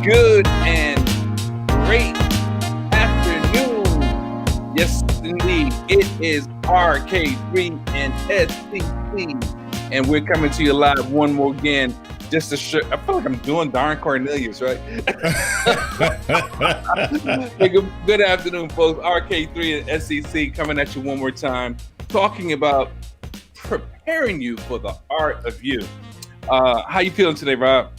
Good and great afternoon. Yes, indeed. It is RK3 and SCC. And we're coming to you live one more again. Just to show, I feel like I'm doing Darn Cornelius, right? Hey, good afternoon, folks. RK3 and SCC coming at you one more time, talking about preparing you for the art of you. How you feeling today, Rob?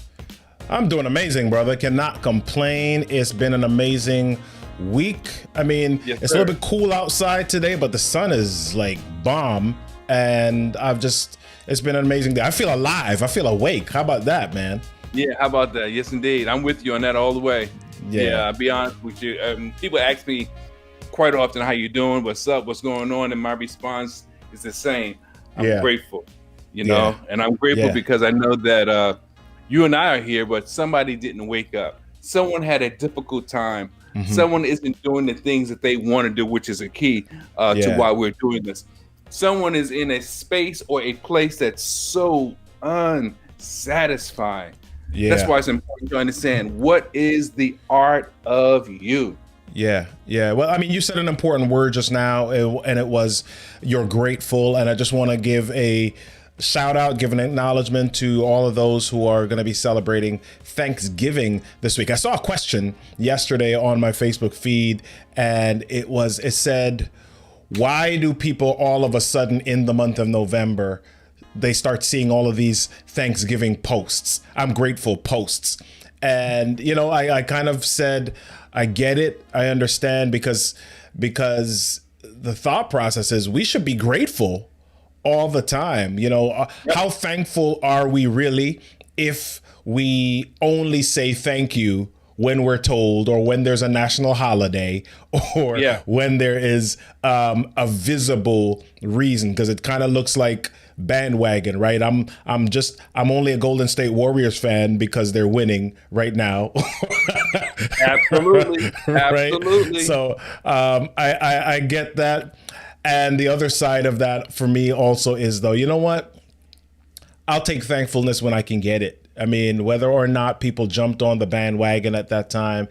I'm doing amazing, brother. Cannot complain. It's been an amazing week. I mean, Yes, it's sir. a little bit cool outside today, but the sun is like bomb. And it's been an amazing day. I feel alive. I feel awake. How about that, man? Yeah, how about that? Yes, indeed. I'm with you on that all the way. Yeah. I'll be honest with you. People ask me quite often, how you doing? What's up? What's going on? And my response is the same. I'm grateful, you know? Yeah. And I'm grateful Yeah. because I know that you and I are here, but somebody didn't wake up. Someone had a difficult time. Mhm. Someone isn't doing the things that they want to do, which is a key to Yeah. why we're doing this. Someone is in a space or a place that's so unsatisfying. Yeah. That's why it's important to understand what is the art of you. Yeah. Well, I mean, you said an important word just now, and it was you're grateful. And I just want to give a shout out, give an acknowledgement to all of those who are going to be celebrating Thanksgiving this week. I saw a question yesterday on my Facebook feed, and it said, why do people all of a sudden in the month of November, they start seeing all of these Thanksgiving posts? I'm grateful posts. And, you know, I kind of said, I get it. I understand because the thought process is we should be grateful all the time. You know, how thankful are we really if we only say thank you when we're told, or when there's a national holiday, or when there is a visible reason? Because it kind of looks like bandwagon, right? I'm only a Golden State Warriors fan because they're winning right now. Absolutely. Right? Absolutely. So I get that. And the other side of that for me also is, though, you know what? I'll take thankfulness when I can get it. I mean, whether or not people jumped on the bandwagon at that time,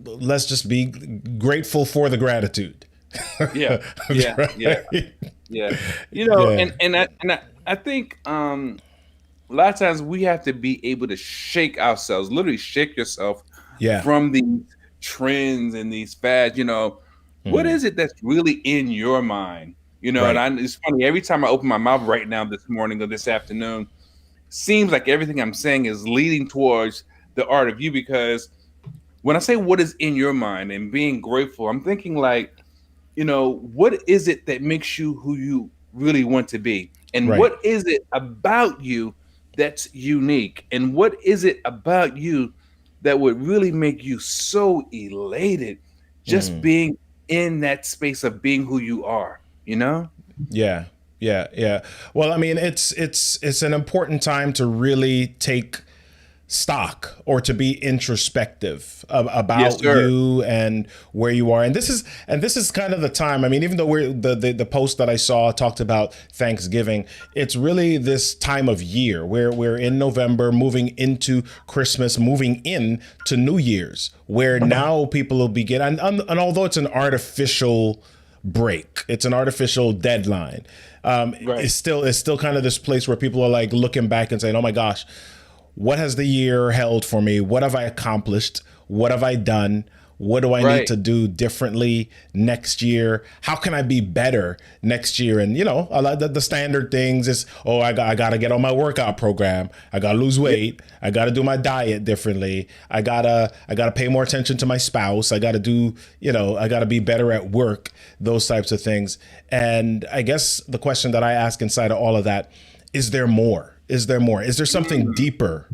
let's just be grateful for the gratitude. Yeah. You know, and I think a lot of times we have to be able to shake ourselves, literally shake yourself from these trends and these fads. You know, what is it that's really in your mind? You know, and it's funny, every time I open my mouth right now, this morning or this afternoon, seems like everything I'm saying is leading towards the art of you. Because when I say what is in your mind and being grateful, I'm thinking like, you know, what is it that makes you who you really want to be? And what is it about you that's unique? And what is it about you that would really make you so elated just being in that space of being who you are, you know? Yeah. Well, I mean, it's an important time to really take stock, or to be introspective about you and where you are. And this is kind of the time. I mean, even though the post that I saw talked about Thanksgiving, it's really this time of year where we're in November, moving into Christmas, moving into New Year's, where now people will begin. And although it's an artificial break, it's an artificial deadline. It's still kind of this place where people are like looking back and saying, oh my gosh, what has the year held for me? What have I accomplished? What have I done? What do I need to do differently next year? How can I be better next year? And, you know, a lot of the standard things is, I got to get on my workout program. I got to lose weight. I got to do my diet differently. I got to pay more attention to my spouse. I got to do, you know, I got to be better at work, those types of things. And I guess the question that I ask inside of all of that, is there more? Is there more? Is there something deeper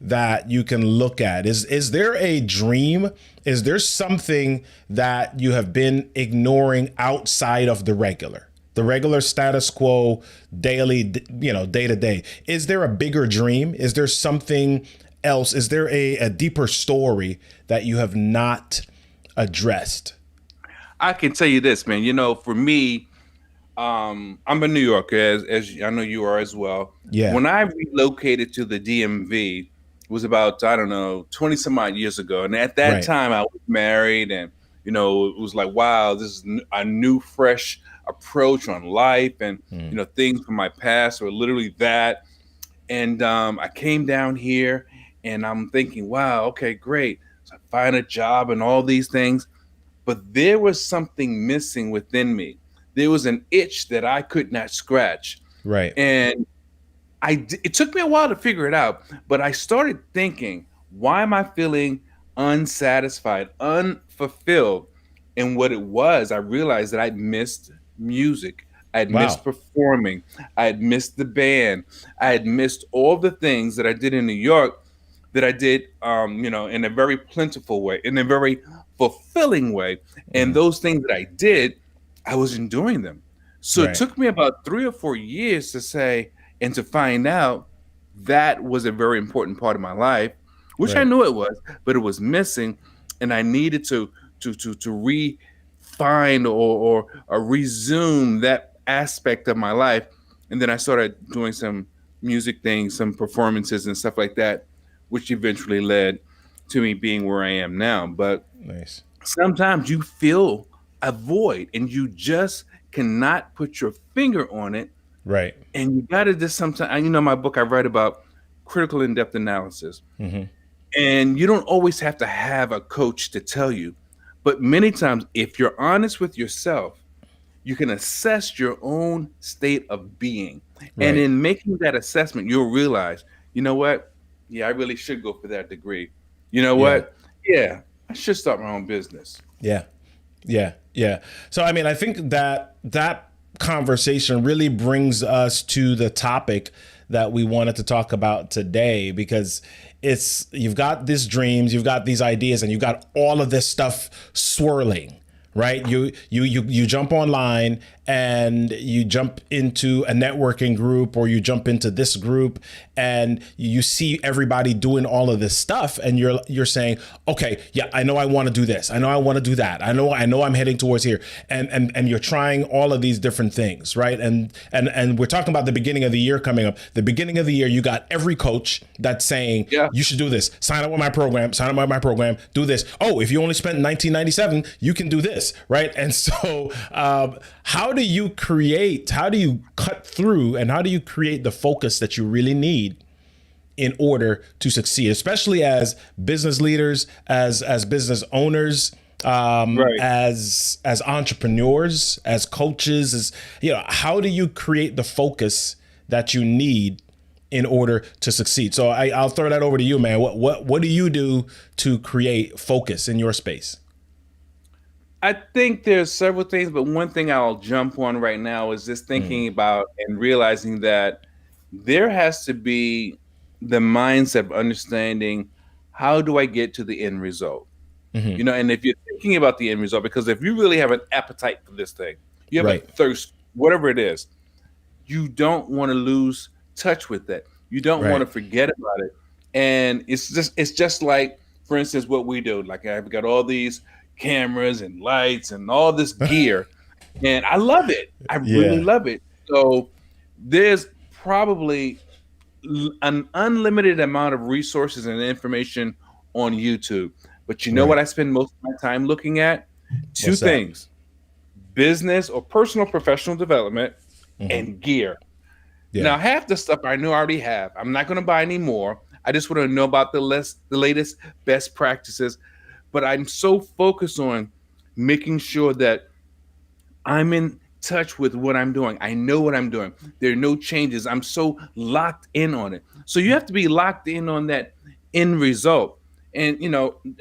that you can look at? Is there a dream? Is there something that you have been ignoring outside of the regular status quo, daily, you know, day to day? Is there a bigger dream? Is there something else? Is there a deeper story that you have not addressed? I can tell you this, man. You know, for me, I'm a New Yorker, as I know you are as well. Yeah. When I relocated to the DMV, was about, I don't know, 20 some odd years ago. And at that Right. time I was married, and, it was like, wow, this is a new, fresh approach on life. And, things from my past were literally that. And I came down here and I'm thinking, wow, okay, great. So I find a job and all these things. But there was something missing within me. There was an itch that I could not scratch. Right. And it took me a while to figure it out, but I started thinking, why am I feeling unsatisfied, unfulfilled? And what it was, I realized that I'd missed music. I'd missed Wow. performing. I had missed the band. I had missed all the things that I did in New York that I did, in a very plentiful way, in a very fulfilling way. And those things that I did, I wasn't doing them. So it Right. took me about 3 or 4 years to say, and to find out that was a very important part of my life, which I Right. knew it was, but it was missing, and I needed to refine or resume that aspect of my life. And then I started doing some music things, some performances and stuff like that, which eventually led to me being where I am now. But Nice. sometimes you feel a void and you just cannot put your finger on it, Right. and you got to just sometimes, my book I write about critical in-depth analysis. And you don't always have to have a coach to tell you, but many times, if you're honest with yourself, you can assess your own state of being. And Right. in making that assessment, you'll realize, you know what? Yeah, I really should go for that degree. You know Yeah. what? Yeah, I should start my own business. Yeah. Yeah. Yeah. So, I mean, I think that conversation really brings us to the topic that we wanted to talk about today, because you've got these dreams, you've got these ideas, and you've got all of this stuff swirling. Right. You jump online and you jump into a networking group, or you jump into this group, and you see everybody doing all of this stuff, and you're saying, okay, yeah, I know I want to do this. I know I want to do that. I know I'm heading towards here. And you're trying all of these different things, right? And we're talking about the beginning of the year coming up. The beginning of the year, you got every coach that's saying, Yeah. you should do this. Sign up with my program, do this. Oh, if you only spent $19.97, you can do this. Right. And so how do you cut through, and how do you create the focus that you really need in order to succeed, especially as business leaders, as business owners, Right. as entrepreneurs, as coaches, how do you create the focus that you need in order to succeed? So I'll throw that over to you, man. What do you do to create focus in your space? I think there's several things, but one thing I'll jump on right now is just thinking about and realizing that there has to be the mindset of understanding, how do I get to the end result? And if you're thinking about the end result, because if you really have an appetite for this thing, you have a Right. thirst, whatever it is, you don't want to lose touch with that. You don't want Right. to forget about it. And it's just like, for instance, what we do. Like, I've got all these cameras and lights and all this gear, and I love it. I really Yeah. love it. So there's probably an unlimited amount of resources and information on YouTube. But you know what Right. I spend most of my time looking at? Two What's that? things: business or personal professional development and gear. Yeah. Now, half the stuff I know I already have. I'm not going to buy any more. I just want to know about the latest best practices. But I'm so focused on making sure that I'm in touch with what I'm doing. I know what I'm doing. There are no changes. I'm so locked in on it. So you have to be locked in on that end result. And,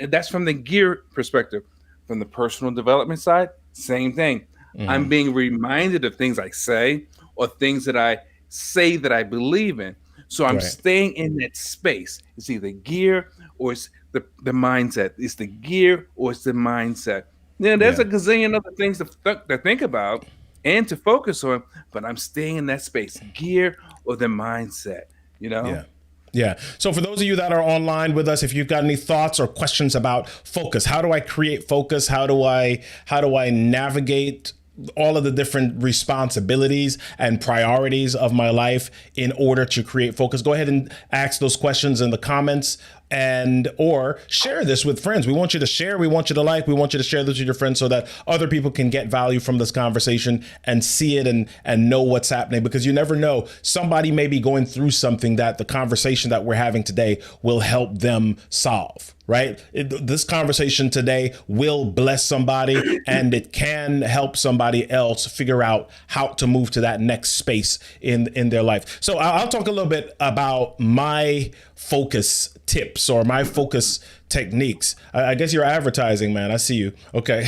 that's from the gear perspective. From the personal development side, same thing. I'm being reminded of things I say, or things that I say that I believe in. So I'm Right. staying in that space. It's either gear or it's the mindset. It's the gear or it's the mindset. Yeah, there's Yeah. a gazillion other things to think about and to focus on, but I'm staying in that space, gear or the mindset, you know? Yeah. Yeah. So for those of you that are online with us, if you've got any thoughts or questions about focus, how do I create focus? How do I navigate all of the different responsibilities and priorities of my life in order to create focus? Go ahead and ask those questions in the comments, and or share this with friends. We want you to share, we want you to like, we want you to share this with your friends so that other people can get value from this conversation and see it and know what's happening, because you never know, somebody may be going through something that the conversation that we're having today will help them solve. Right? This conversation today will bless somebody, and it can help somebody else figure out how to move to that next space in their life. So I'll talk a little bit about my focus tips or my focus techniques. I guess you're advertising, man. I see you. Okay.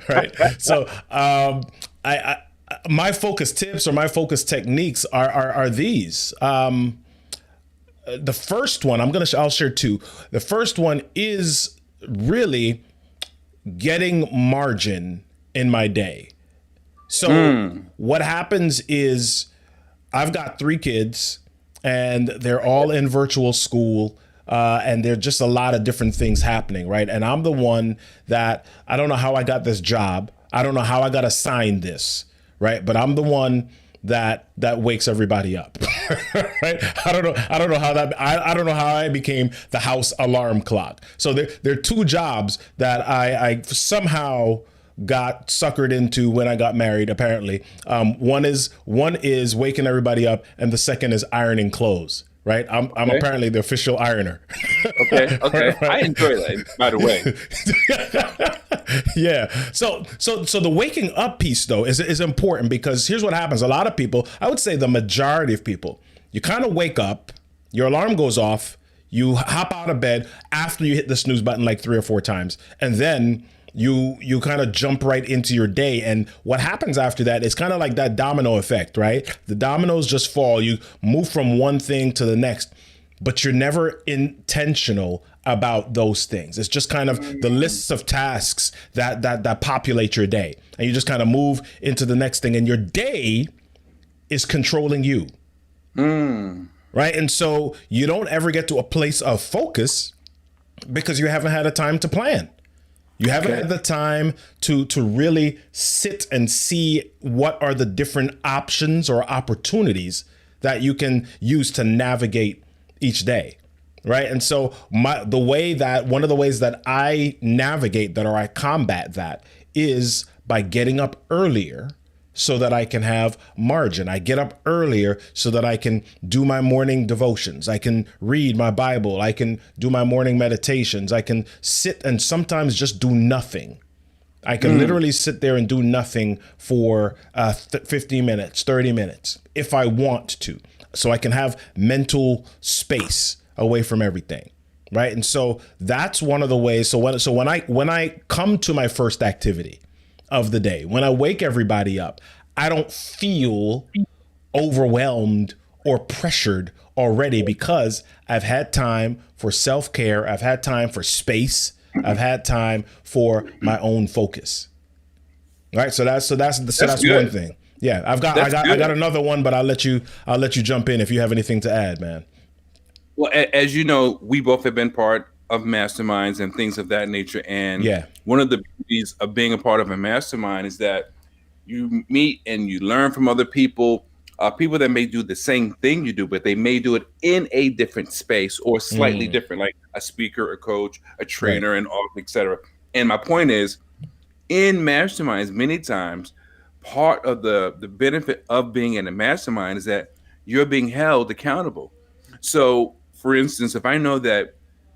Right. So I my focus tips or my focus techniques are these. The first one I'll share two. The first one is really getting margin in my day. So what happens is I've got 3 kids and they're all in virtual school. And there's just a lot of different things happening, right? And I'm the one that, I don't know how I got this job. I don't know how I got assigned this, right? But I'm the one that wakes everybody up. Right? I don't know how I don't know how I became the house alarm clock. So there are 2 jobs that I somehow got suckered into when I got married. Apparently, one is waking everybody up, and the second is ironing clothes. Right, I'm apparently the official ironer. Okay. Right. I enjoy that, by the way. Yeah. So the waking up piece though is important, because here's what happens. A lot of people, I would say the majority of people, you kind of wake up, your alarm goes off, you hop out of bed after you hit the snooze button like 3 or 4 times, and then you kind of jump right into your day. And what happens after that is kind of like that domino effect, right? The dominoes just fall. You move from one thing to the next, but you're never intentional about those things. It's just kind of the lists of tasks that populate your day. And you just kind of move into the next thing, and your day is controlling you. Right? And so you don't ever get to a place of focus because you haven't had a time to plan. You haven't had the time to really sit and see what are the different options or opportunities that you can use to navigate each day, right? And so one of the ways that I navigate that, or I combat that, is by getting up earlier so that I can have margin. I get up earlier so that I can do my morning devotions. I can read my Bible. I can do my morning meditations. I can sit and sometimes just do nothing. I can literally sit there and do nothing for 15 minutes, 30 minutes, if I want to. So I can have mental space away from everything. Right. And so that's one of the ways. So when I come to my first activity of the day, when I wake everybody up, I don't feel overwhelmed or pressured already, because I've had time for self-care. I've had time for space. I've had time for my own focus. Right. So that's one thing. Yeah. I got another one, but I'll let you jump in if you have anything to add, man. Well, as you know, we both have been part of masterminds and things of that nature. And one of the beauties of being a part of a mastermind is that you meet and you learn from other people, people that may do the same thing you do, but they may do it in a different space or slightly different, like a speaker, a coach, a trainer, and all, etc. And my point is, in masterminds, many times, part of the benefit of being in a mastermind is that you're being held accountable. So, for instance, if I know that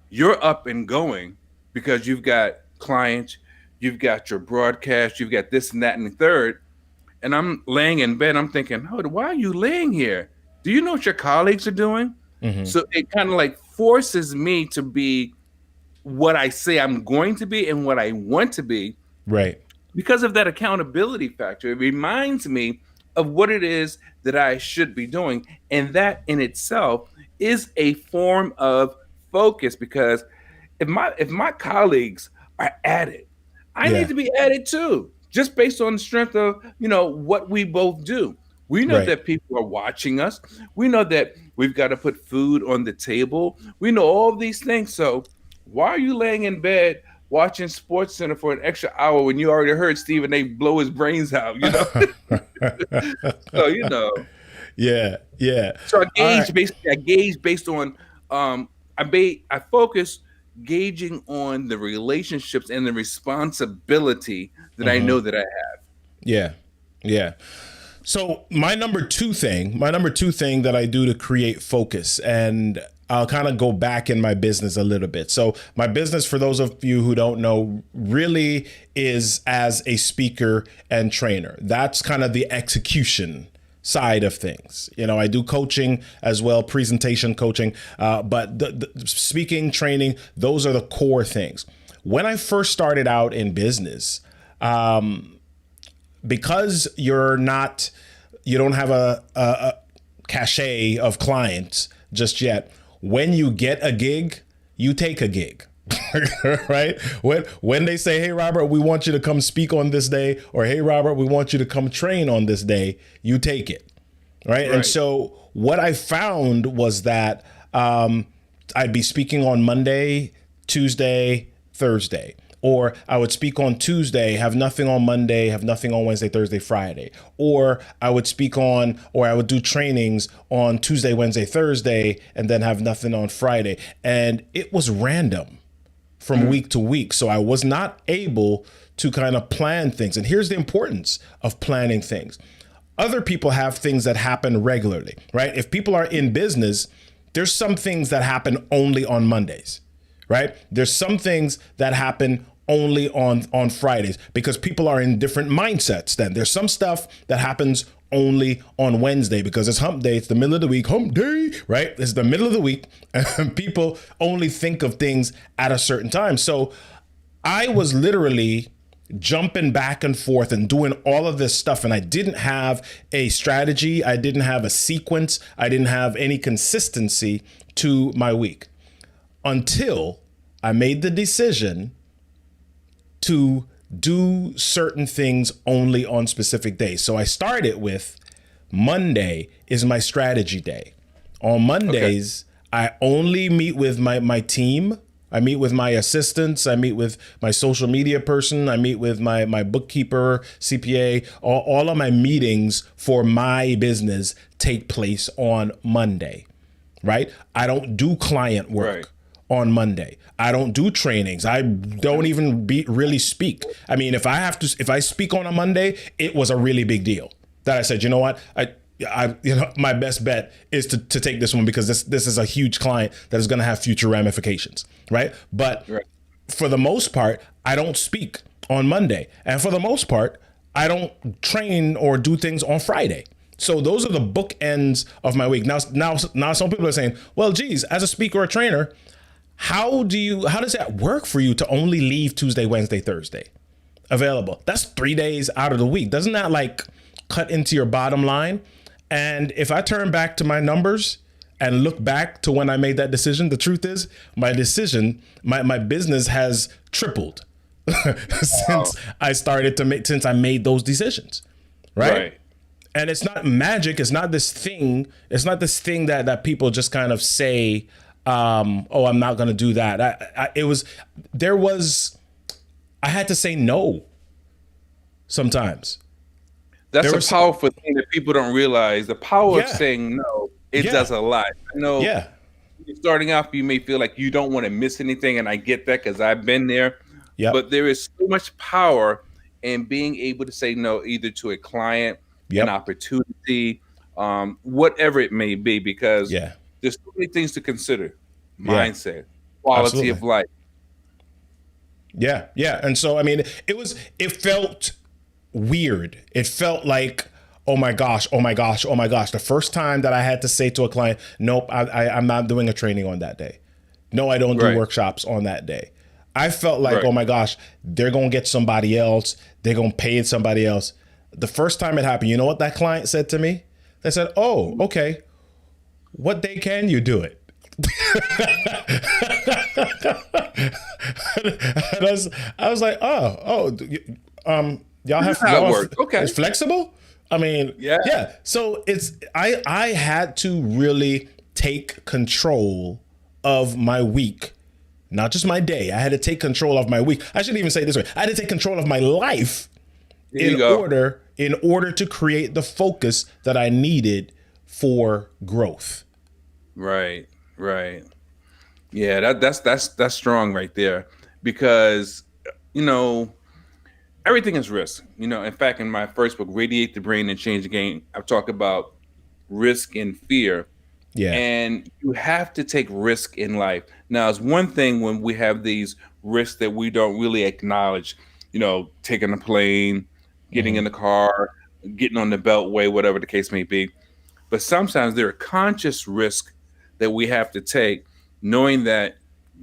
you're up and going because you've got clients, you've got your broadcast, you've got this and that and the third, and I'm laying in bed, I'm thinking, oh, why are you laying here? Do you know what your colleagues are doing? So it kind of like forces me to be what I say I'm going to be and what I want to be. Right. Because of that accountability factor, it reminds me of what it is that I should be doing. And that in itself is a form of focus, because if my colleagues are at it, I need to be at it too, just based on the strength of, what we both do. We know that people are watching us. We know that we've got to put food on the table. We know all these things. So why are you laying in bed watching Sports Center for an extra hour when you already heard Stephen A. blow his brains out, So, Yeah. So All right. I gauge based on I focus gauging on the relationships and the responsibility that I know that I have. Yeah. So my number two thing that I do to create focus, and I'll kind of go back in my business a little bit. So my business, for those of you who don't know, really is as a speaker and trainer. That's kind of the execution side of things. I do coaching as well, presentation coaching, but the speaking, training, those are the core things. When I first started out in business, because you don't have a cachet of clients just yet. When you get a gig, you take a gig. Right? When they say, hey, Robert, we want you to come speak on this day, or hey, Robert, we want you to come train on this day, you take it. Right. And so what I found was that I'd be speaking on Monday, Tuesday, Thursday. Or I would speak on Tuesday, have nothing on Monday, have nothing on Wednesday, Thursday, Friday. Or I would I would do trainings on Tuesday, Wednesday, Thursday, and then have nothing on Friday. And it was random from week to week. So I was not able to kind of plan things. And here's the importance of planning things. Other people have things that happen regularly, right? If people are in business, there's some things that happen only on Mondays, right? There's some things that happen only on Fridays because people are in different mindsets. Then there's some stuff that happens only on Wednesday because it's hump day. It's the middle of the week, hump day, right? It's the middle of the week and people only think of things at a certain time. So I was literally jumping back and forth and doing all of this stuff. And I didn't have a strategy. I didn't have a sequence. I didn't have any consistency to my week until I made the decision to do certain things only on specific days. So I started with Monday is my strategy day. On Mondays, I only meet with my team. I meet with my assistants. I meet with my social media person. I meet with my bookkeeper, CPA. All of my meetings for my business take place on Monday, right? I don't do client work on Monday. I don't do trainings. I don't even really speak. I mean, if I speak on a Monday, it was a really big deal that I said, you know what, my best bet is to take this one because this is a huge client that is going to have future ramifications, right? But for the most part, I don't speak on Monday, and for the most part, I don't train or do things on Friday. So those are the bookends of my week. Now, some people are saying, well, geez, as a speaker or trainer, how does that work for you to only leave Tuesday, Wednesday, Thursday available? That's 3 days out of the week. Doesn't that cut into your bottom line? And if I turn back to my numbers and look back to when I made that decision, the truth is my business has tripled since I made those decisions. Right. And it's not magic. It's not this thing. It's not this thing that people just kind of say, oh, I'm not going to do that. I had to say no sometimes. That's a powerful thing that people don't realize. The power of saying no, it does a lot. I know starting off, you may feel like you don't want to miss anything. And I get that because I've been there. But there is so much power in being able to say no, either to a client, an opportunity, whatever it may be, because there's so many things to consider. Mindset, quality of life. Yeah. And so, I mean, it felt weird. It felt like, oh my gosh. The first time that I had to say to a client, nope, I'm not doing a training on that day. No, I don't do workshops on that day. I felt like, oh my gosh, they're going to get somebody else. They're going to pay somebody else. The first time it happened, you know what that client said to me? They said, oh, okay. What day can you do it? And I was like, y'all have okay. It's flexible. I mean, yeah. So I had to really take control of my week, not just my day. I had to take control of my week. I shouldn't even say it this way. I had to take control of my life in order to create the focus that I needed for growth. Right. Right. Yeah, that's strong right there, because everything is risk. In fact, in my first book, Radiate the Brain and Change the Game, I've talked about risk and fear. Yeah. And you have to take risk in life. Now, it's one thing when we have these risks that we don't really acknowledge, taking a plane, getting in the car, getting on the beltway, whatever the case may be. But sometimes there are conscious risks that we have to take, knowing that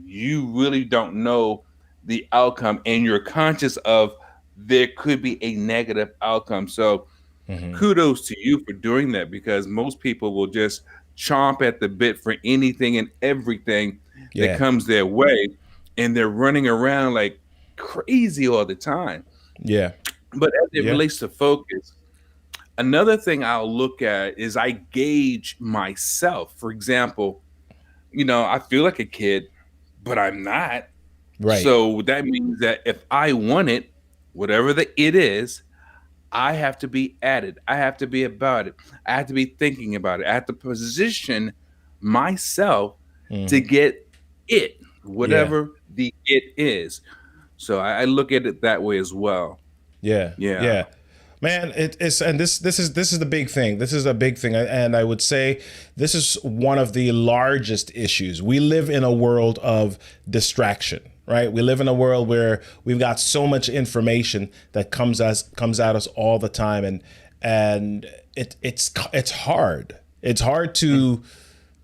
you really don't know the outcome and you're conscious of there could be a negative outcome. So kudos to you for doing that, because most people will just chomp at the bit for anything and everything that comes their way, and they're running around like crazy all the time. Yeah. But as it relates to focus, another thing I'll look at is I gauge myself. For example, I feel like a kid, but I'm not. Right. So that means that if I want it, whatever it is, I have to be at it. I have to be about it. I have to be thinking about it. I have to position myself to get it, whatever the it is. So I look at it that way as well. Yeah. Yeah. Yeah. Man, it's and this is the big thing. This is a big thing, and I would say this is one of the largest issues. We live in a world of distraction, right? We live in a world where we've got so much information that comes at us all the time, and it's hard. It's hard to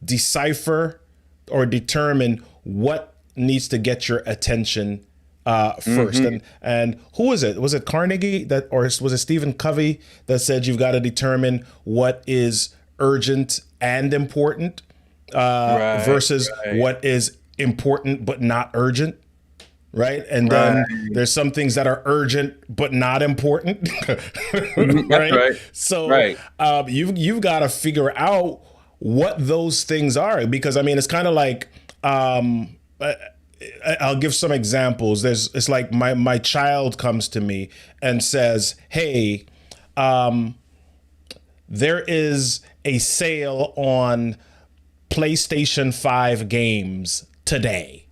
decipher or determine what needs to get your attention first. And who was it? Was it Carnegie or was it Stephen Covey that said you've got to determine what is urgent and important versus what is important but not urgent? Right. And then there's some things that are urgent but not important. Right. So you've got to figure out what those things are, because I mean, it's kind of like I'll give some examples. It's like my child comes to me and says, "Hey, there is a sale on PlayStation 5 games today."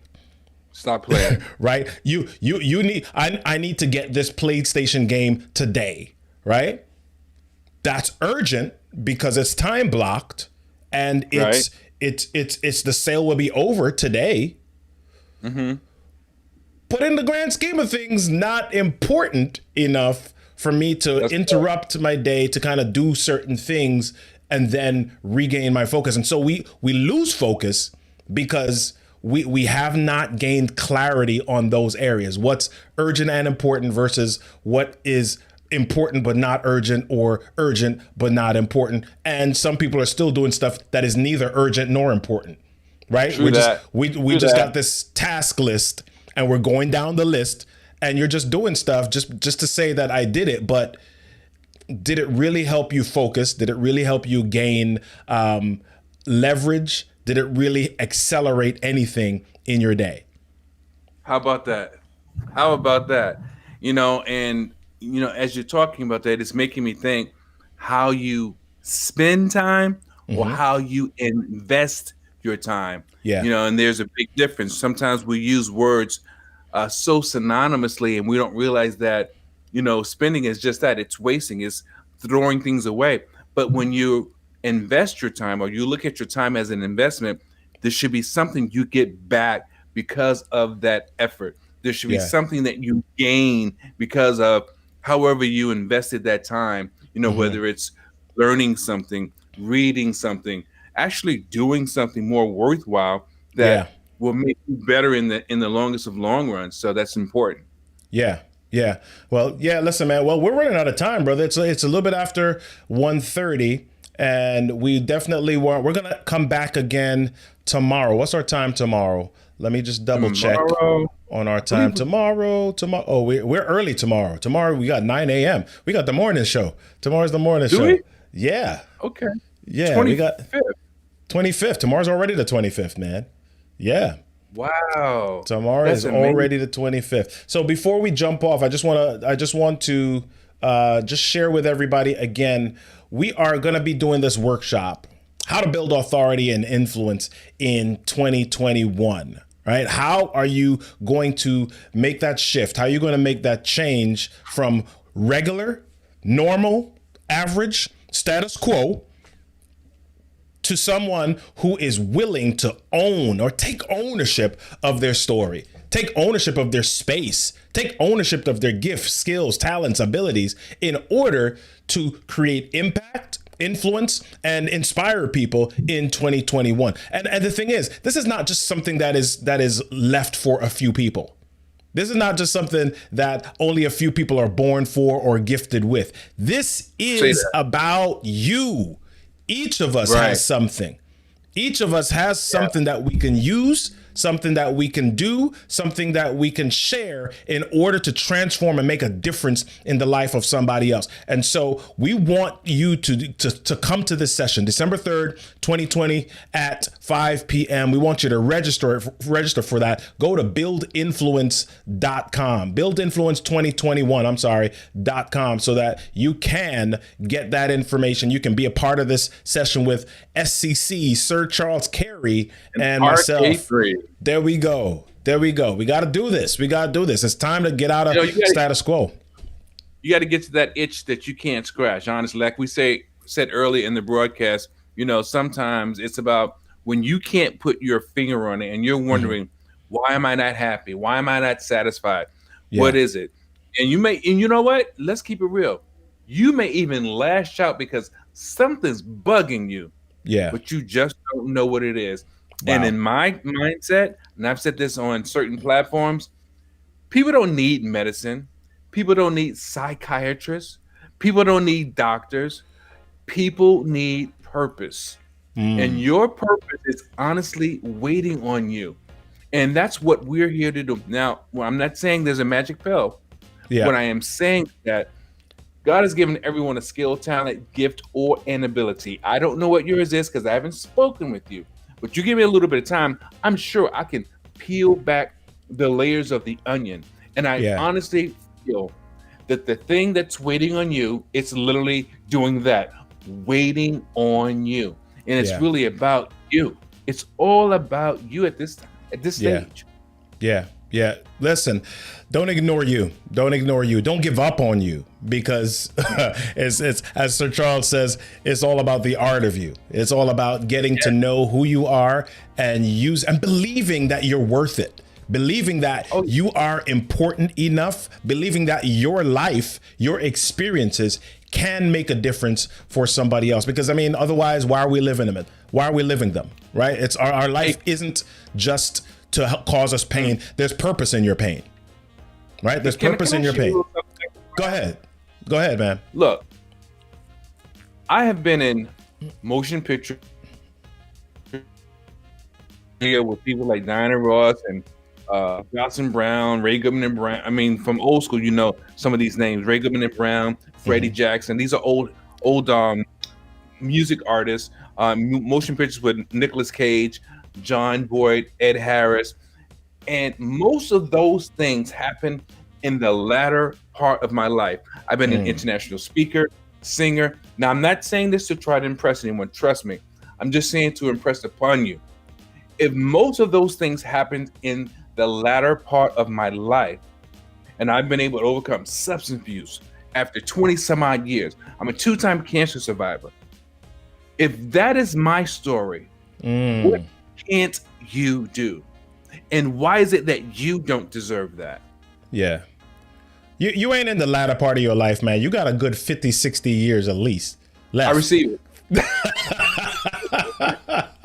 Stop playing. Right? You need I need to get this PlayStation game today, right? That's urgent because it's time blocked, and it's the sale will be over today. But in the grand scheme of things, not important enough for me to interrupt my day to kind of do certain things and then regain my focus. And so we lose focus because we have not gained clarity on those areas. What's urgent and important versus what is important but not urgent, or urgent but not important. And some people are still doing stuff that is neither urgent nor important. Right? We just got this task list and we're going down the list, and you're just doing stuff just to say that I did it. But did it really help you focus? Did it really help you gain leverage? Did it really accelerate anything in your day? How about that? And as you're talking about that, it's making me think how you spend time or how you invest your time. And there's a big difference. Sometimes we use words so synonymously, and we don't realize that spending is just that. It's wasting, it's throwing things away. But when you invest your time, or you look at your time as an investment, there should be something you get back because of that effort. There should be something that you gain because of however you invested that time, whether it's learning something, reading something, actually doing something more worthwhile that will make you better in the longest of long runs. So that's important. Yeah. Well, listen, man. Well, we're running out of time, brother. It's a little bit after 1:30, and we definitely we're going to come back again tomorrow. What's our time tomorrow? Let me just double check on our time tomorrow. Oh, we're early tomorrow. Tomorrow we got 9 a.m. We got the morning show. Tomorrow's the morning show. We? Yeah. Okay. Yeah. 25th. We got 25th. Tomorrow's already the 25th, man. Yeah. Wow. Tomorrow That's is amazing. already the 25th. So before we jump off, I just want to just share with everybody again, we are going to be doing this workshop, how to build authority and influence in 2021. Right? How are you going to make that shift? How are you going to make that change from regular, normal, average, status quo to someone who is willing to own or take ownership of their story, take ownership of their space, take ownership of their gifts, skills, talents, abilities in order to create impact, influence, and inspire people in 2021. And the thing is, this is not just something that is left for a few people. This is not just something that only a few people are born for or gifted with. This is about you. Each of us has something. Each of us has something that we can use, something that we can do, something that we can share in order to transform and make a difference in the life of somebody else. And so we want you to come to this session, December 3rd, 2020 at 5 p.m. We want you to register for that. Go to buildinfluence.com, buildinfluence2021, so that you can get that information. You can be a part of this session with SCC, Sir Charles Carey, and myself. RK3. There we go. We got to do this. It's time to get out of status quo. You got to get to that itch that you can't scratch. Honestly, like we said earlier in the broadcast, sometimes it's about when you can't put your finger on it and you're wondering, why am I not happy? Why am I not satisfied? Yeah. What is it? And you know what? Let's keep it real. You may even lash out because something's bugging you. Yeah. But you just don't know what it is. Wow. And in my mindset, and I've said this on certain platforms, people don't need medicine. People don't need psychiatrists. People don't need doctors. People need purpose. And your purpose is honestly waiting on you. And that's what we're here to do. Now, I'm not saying there's a magic pill. Yeah. What I am saying that God has given everyone a skill, talent, gift, or an ability. I don't know what yours is because I haven't spoken with you. But you give me a little bit of time, I'm sure I can peel back the layers of the onion. And I honestly feel that the thing that's waiting on you, it's literally doing that, waiting on you. And it's really about you. It's all about you at this stage. Yeah. Listen, don't ignore you. Don't give up on you, because it's as Sir Charles says, it's all about the art of you. It's all about getting to know who you are and believing that you're worth it. Believing that you are important enough, believing that your life, your experiences can make a difference for somebody else. Because otherwise, why are we living them? Why are we living them? Right? It's our life isn't just to help cause us pain. There's purpose in your pain, right? There's purpose in your pain. Go ahead, man. Look, I have been in motion picture with people like Diana Ross and Jocelyn Brown, Ray Goodman and Brown. From old school, some of these names: Ray Goodman and Brown, Freddie Jackson. These are old music artists. Motion pictures with Nicolas Cage, John Boyd, Ed Harris. And most of those things happen in the latter part of my life. I've been an international speaker, singer. Now, I'm not saying this to try to impress anyone. Trust me. I'm just saying to impress upon you. If most of those things happened in the latter part of my life, and I've been able to overcome substance abuse after 20 some odd years, I'm a 2-time cancer survivor. If that is my story, what can't you do? And why is it that you don't deserve that? Yeah. You ain't in the latter part of your life, man. You got a good 50, 60 years at least left. I receive it.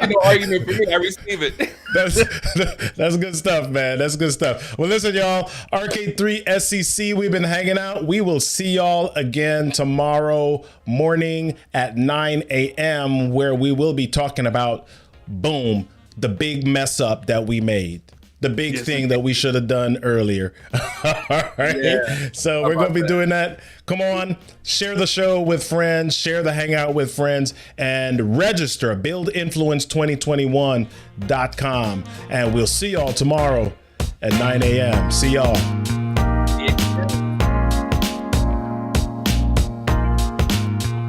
No argument for me. I receive it. That's good stuff, man. That's good stuff. Well, listen, y'all. RK3 SCC, we've been hanging out. We will see y'all again tomorrow morning at 9 a.m. where we will be talking about, boom, the big mess up that we made. the big thing that we should have done earlier. All right. Yeah. So we're going to be doing that. Come on, share the show with friends, share the hangout with friends, and register at buildinfluence2021.com. And we'll see y'all tomorrow at 9 a.m. See y'all. Yeah.